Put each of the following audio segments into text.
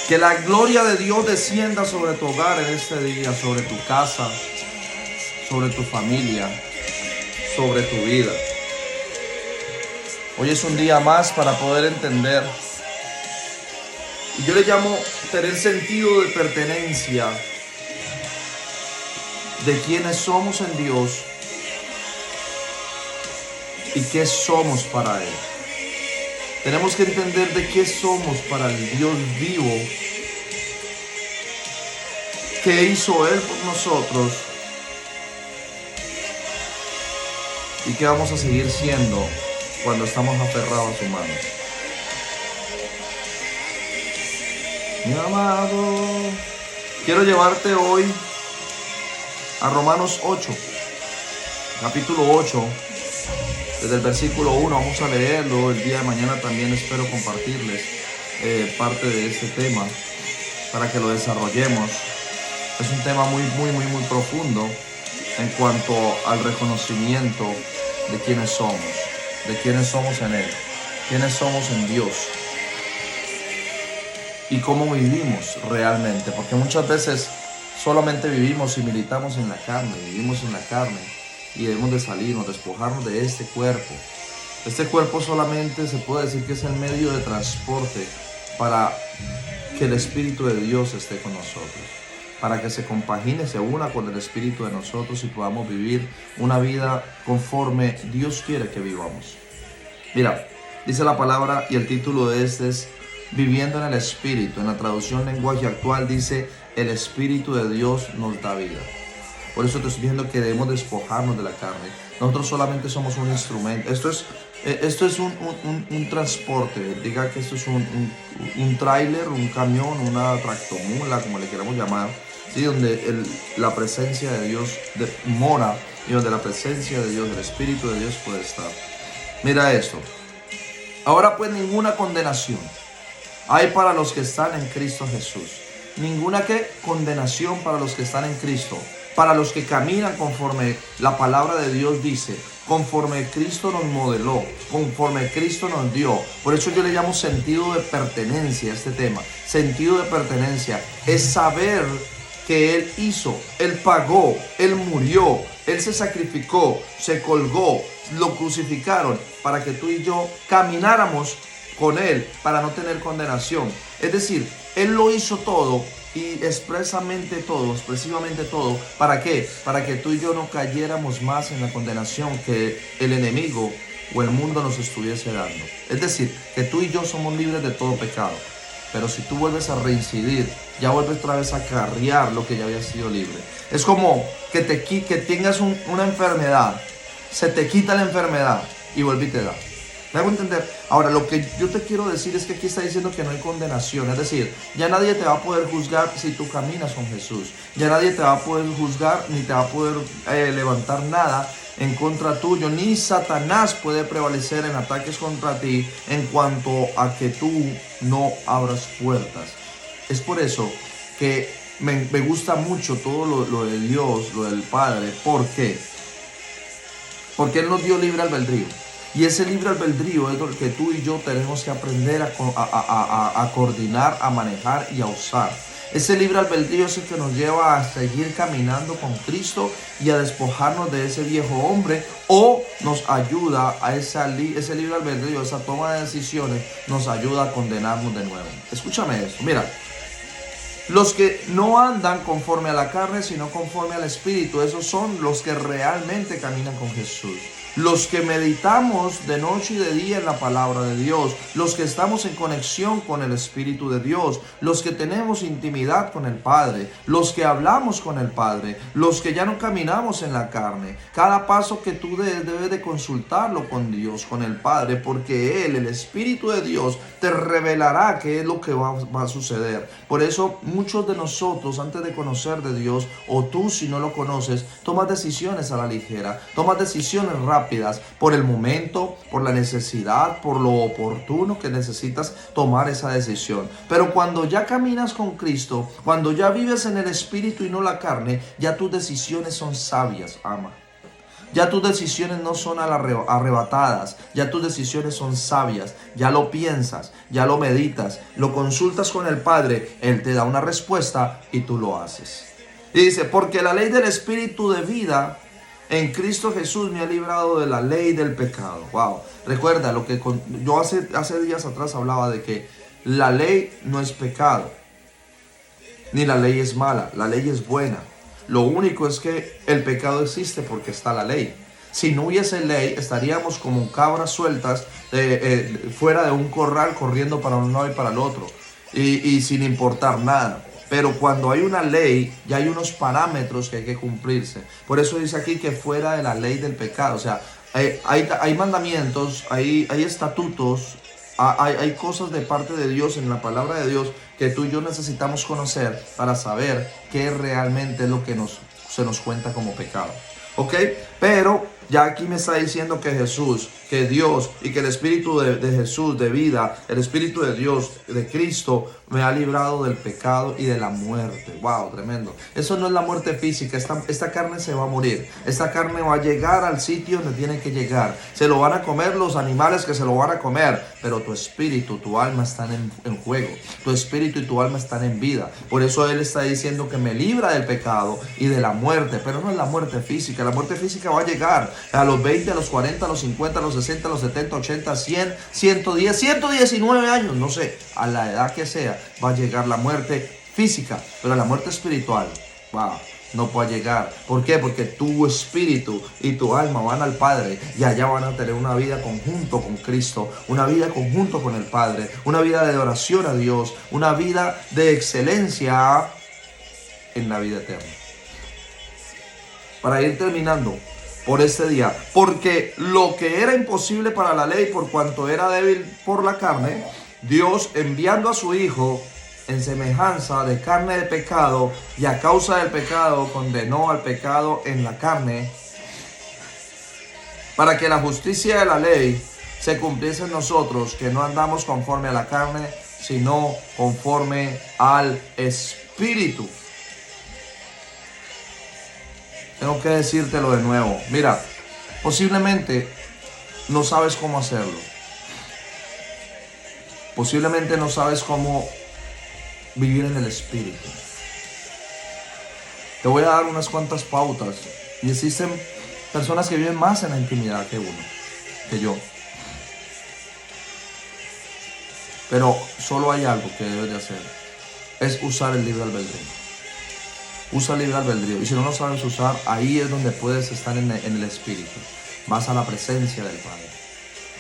Que la gloria de Dios descienda sobre tu hogar en este día, sobre tu casa, sobre tu familia, sobre tu vida. Hoy es un día más para poder entender. Y yo le llamo tener sentido de pertenencia de quiénes somos en Dios y qué somos para Él. Tenemos que entender de qué somos para el Dios vivo, qué hizo Él por nosotros y qué vamos a seguir siendo cuando estamos aferrados a su mano. Mi amado, quiero llevarte hoy a Romanos 8, capítulo 8. Desde el versículo 1 vamos a leerlo. El día de mañana también espero compartirles parte de este tema para que lo desarrollemos. Es un tema muy profundo en cuanto al reconocimiento de quiénes somos en Él, quiénes somos en Dios y cómo vivimos realmente. Porque muchas veces solamente vivimos y militamos en la carne, y debemos de salirnos, despojarnos de este cuerpo. Este cuerpo solamente se puede decir que es el medio de transporte para que el Espíritu de Dios esté con nosotros, para que se compagine, se una con el Espíritu de nosotros y podamos vivir una vida conforme Dios quiere que vivamos. Mira, dice la palabra y el título de este es Viviendo en el Espíritu. En la traducción lenguaje actual dice el Espíritu de Dios nos da vida. Por eso te estoy diciendo que debemos despojarnos de la carne. Nosotros solamente somos un instrumento. Esto es un transporte. Diga que esto es un tráiler, un camión, una tractomula, como le queramos llamar, ¿sí? Donde la presencia de Dios mora y donde la presencia de Dios, el Espíritu de Dios puede estar. Mira esto. Ahora pues ninguna condenación hay para los que están en Cristo Jesús. Ninguna condenación para los que están en Cristo. Para los que caminan conforme la palabra de Dios dice, conforme Cristo nos modeló, conforme Cristo nos dio. Por eso yo le llamo sentido de pertenencia a este tema. Sentido de pertenencia es saber que Él hizo, Él pagó, Él murió, Él se sacrificó, se colgó, lo crucificaron para que tú y yo camináramos con Él para no tener condenación. Es decir, Él lo hizo todo y expresivamente todo. ¿Para qué? Para que tú y yo no cayéramos más en la condenación que el enemigo o el mundo nos estuviese dando. Es decir, que tú y yo somos libres de todo pecado. Pero si tú vuelves a reincidir, ya vuelves otra vez a carriar lo que ya había sido libre. Es como que tengas una enfermedad, se te quita la enfermedad y vuelve y te da. ¿Me hago entender? Ahora, lo que yo te quiero decir es que aquí está diciendo que no hay condenación. Es decir, ya nadie te va a poder juzgar si tú caminas con Jesús. Ya nadie te va a poder juzgar ni te va a poder levantar nada en contra tuyo. Ni Satanás puede prevalecer en ataques contra ti en cuanto a que tú no abras puertas. Es por eso que me gusta mucho todo lo de Dios, lo del Padre. ¿Por qué? Porque Él nos dio libre albedrío. Y ese libre albedrío es lo que tú y yo tenemos que aprender a coordinar, a manejar y a usar. Ese libre albedrío es el que nos lleva a seguir caminando con Cristo y a despojarnos de ese viejo hombre, o nos ayuda a ese libre albedrío, esa toma de decisiones, nos ayuda a condenarnos de nuevo. Escúchame esto, mira. Los que no andan conforme a la carne, sino conforme al Espíritu, esos son los que realmente caminan con Jesús. Los que meditamos de noche y de día en la palabra de Dios, los que estamos en conexión con el Espíritu de Dios, los que tenemos intimidad con el Padre, los que hablamos con el Padre, los que ya no caminamos en la carne. Cada paso que tú des debes de consultarlo con Dios, con el Padre, porque Él, el Espíritu de Dios, te revelará qué es lo que va a suceder. Por eso muchos de nosotros, antes de conocer de Dios, o tú si no lo conoces, tomas decisiones a la ligera, tomas decisiones rápidas, por el momento, por la necesidad, por lo oportuno que necesitas tomar esa decisión. Pero cuando ya caminas con Cristo, cuando ya vives en el Espíritu y no la carne, ya tus decisiones son sabias, ama. Ya tus decisiones no son arrebatadas, ya tus decisiones son sabias, ya lo piensas, ya lo meditas, lo consultas con el Padre, Él te da una respuesta y tú lo haces. Y dice, porque la ley del Espíritu de vida en Cristo Jesús me ha librado de la ley del pecado. Wow, recuerda lo que yo hace días atrás hablaba de que la ley no es pecado, ni la ley es mala, la ley es buena. Lo único es que el pecado existe porque está la ley. Si no hubiese ley, estaríamos como cabras sueltas fuera de un corral corriendo para un lado y para el otro y sin importar nada. Pero cuando hay una ley, ya hay unos parámetros que hay que cumplirse. Por eso dice aquí que fuera de la ley del pecado. O sea, hay mandamientos, hay estatutos, hay cosas de parte de Dios en la palabra de Dios que tú y yo necesitamos conocer para saber qué realmente es lo que se nos cuenta como pecado. ¿Ok? Pero ya aquí me está diciendo que Jesús, que Dios y que el Espíritu de Jesús, de vida, el Espíritu de Dios, de Cristo, me ha librado del pecado y de la muerte. Wow, tremendo. Eso no es la muerte física. Esta carne se va a morir. Esta carne va a llegar al sitio donde tiene que llegar. Se lo van a comer los animales que se lo van a comer. Pero tu espíritu, tu alma están en juego. Tu espíritu y tu alma están en vida. Por eso Él está diciendo que me libra del pecado y de la muerte. Pero no es la muerte física. La muerte física va a llegar a los 20, a los 40, a los 50, a los 60, a los 70, 80, 100, 110, 119 años. No sé, a la edad que sea. Va a llegar la muerte física, pero la muerte espiritual, wow, no puede llegar. ¿Por qué? Porque tu espíritu y tu alma van al Padre y allá van a tener una vida conjunto con Cristo, una vida conjunto con el Padre, una vida de oración a Dios, una vida de excelencia en la vida eterna. Para ir terminando por este día, porque lo que era imposible para la ley por cuanto era débil por la carne, Dios, enviando a su Hijo en semejanza de carne de pecado y a causa del pecado condenó al pecado en la carne, para que la justicia de la ley se cumpliese en nosotros, que no andamos conforme a la carne, sino conforme al Espíritu. Tengo que decírtelo de nuevo. Mira, posiblemente no sabes cómo hacerlo. Posiblemente no sabes cómo vivir en el Espíritu. Te voy a dar unas cuantas pautas. Y existen personas que viven más en la intimidad que uno, que yo. Pero solo hay algo que debes de hacer. Es usar el libre albedrío. Usa el libre albedrío. Y si no lo sabes usar, ahí es donde puedes estar en el Espíritu. Vas a la presencia del Padre.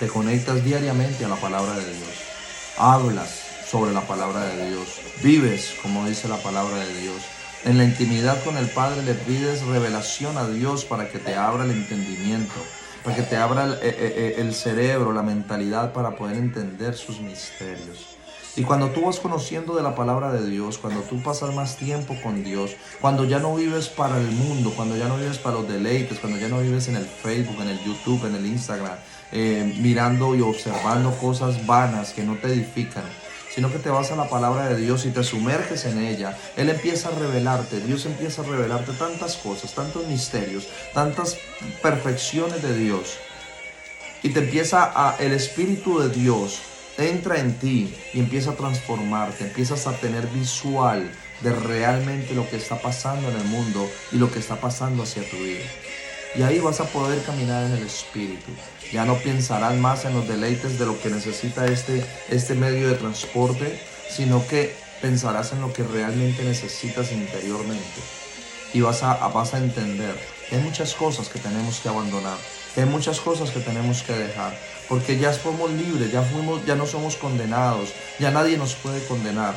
Te conectas diariamente a la palabra de Dios. Hablas sobre la palabra de Dios. Vives como dice la palabra de Dios. En la intimidad con el Padre le pides revelación a Dios para que te abra el entendimiento, para que te abra el cerebro, la mentalidad para poder entender sus misterios. Y cuando tú vas conociendo de la palabra de Dios, cuando tú pasas más tiempo con Dios, cuando ya no vives para el mundo, cuando ya no vives para los deleites, cuando ya no vives en el Facebook, en el YouTube, en el Instagram, mirando y observando cosas vanas que no te edifican, sino que te vas a la palabra de Dios y te sumerges en ella, Él empieza a revelarte, Dios empieza a revelarte tantas cosas, tantos misterios, tantas perfecciones de Dios. Y te empieza el Espíritu de Dios entra en ti y empieza a transformarte, empiezas a tener visual de realmente lo que está pasando en el mundo y lo que está pasando hacia tu vida. Y ahí vas a poder caminar en el Espíritu. Ya no pensarás más en los deleites de lo que necesita este medio de transporte, sino que pensarás en lo que realmente necesitas interiormente. Y vas a entender que hay muchas cosas que tenemos que abandonar, que hay muchas cosas que tenemos que dejar, porque ya somos libres, ya no somos condenados, ya nadie nos puede condenar.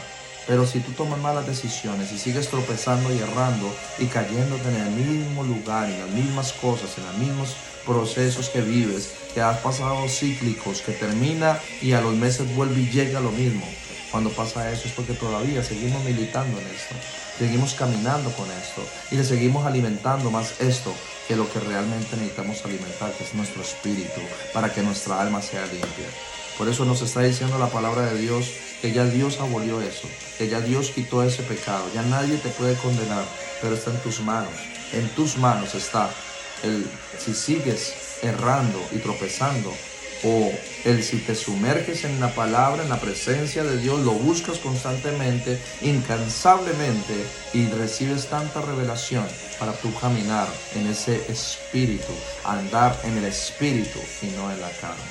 Pero si tú tomas malas decisiones y sigues tropezando y errando y cayéndote en el mismo lugar, en las mismas cosas, en los mismos procesos que vives, que has pasado cíclicos, que termina y a los meses vuelve y llega lo mismo. Cuando pasa eso es porque todavía seguimos militando en esto, seguimos caminando con esto y le seguimos alimentando más esto que lo que realmente necesitamos alimentar, que es nuestro espíritu, para que nuestra alma sea limpia. Por eso nos está diciendo la palabra de Dios que ya Dios abolió eso, que ya Dios quitó ese pecado, ya nadie te puede condenar, pero está en tus manos está si sigues errando y tropezando, o el si te sumerges en la palabra, en la presencia de Dios, lo buscas constantemente, incansablemente, y recibes tanta revelación para tu caminar en ese espíritu, andar en el espíritu y no en la carne.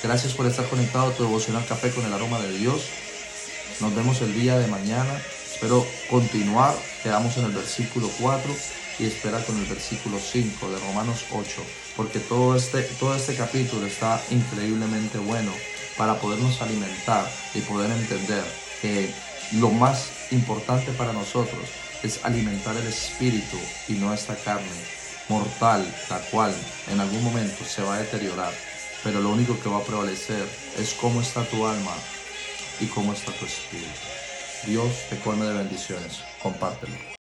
Gracias por estar conectado a tu devocional Café con el Aroma de Dios. Nos vemos el día de mañana. Espero continuar. Quedamos en el versículo 4 y espera con el versículo 5 de Romanos 8, porque todo este capítulo está increíblemente bueno para podernos alimentar y poder entender que lo más importante para nosotros es alimentar el espíritu y no esta carne mortal, la cual en algún momento se va a deteriorar, pero lo único que va a prevalecer es cómo está tu alma y cómo está tu espíritu. Dios te colme de bendiciones. Compártelo.